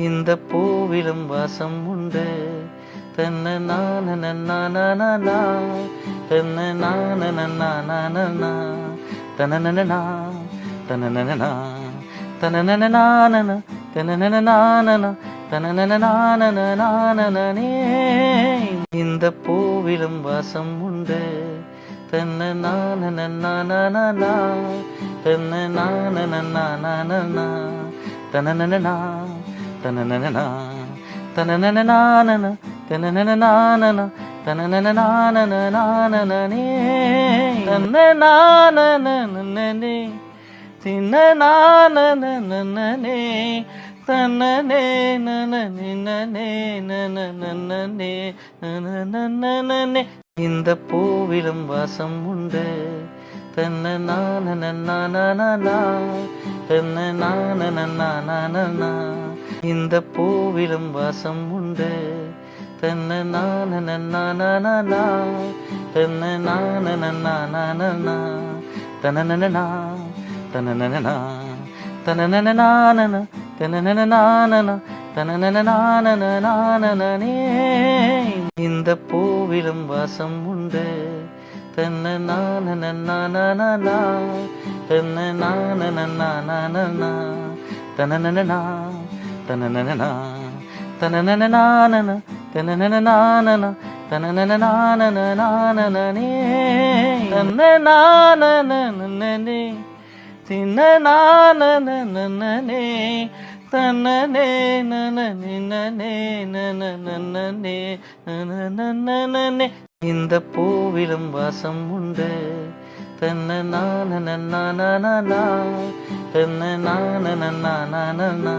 இந்த பூவிலும் வாசம் உண்டு. தன்ன நான நானா தன்ன நான நானா தனனனா தனனனா தனனனானன தனனனானன தனனனானனே. இந்த பூவிலும் வாசம் உண்டு. தன்ன நான நானா தன்ன நான நானா தனனனா தனனனா தனனனானன தனனனானன தனனனானனே. தன்னனானனனே தின்னனானனனே தன்னனே நனனே நனனனே நனனனே. இந்த பூவிலும் வாசம் உண்டு. தன்ன நான நானா தன்ன நான நானா. இந்த பூவிலும் வாசம் உண்டு. தன்ன நான நானா தன்ன நான நானா தனனனா தனனனா தனனனானன தனனனானன தனனனானனே. இந்த பூவிலும் வாசம் உண்டு. தன்ன நான நானா தன்ன நான நானா தனனனா தனனனா தனனனானன தனனனானன தனனனானனே. தன்னனானனனே தின்னனானனனே தன்னனே நனனே நனனனே நனனனே. இந்த பூவிலும் வாசம் உண்டு. தன்ன நான நானா தன்ன நான நானா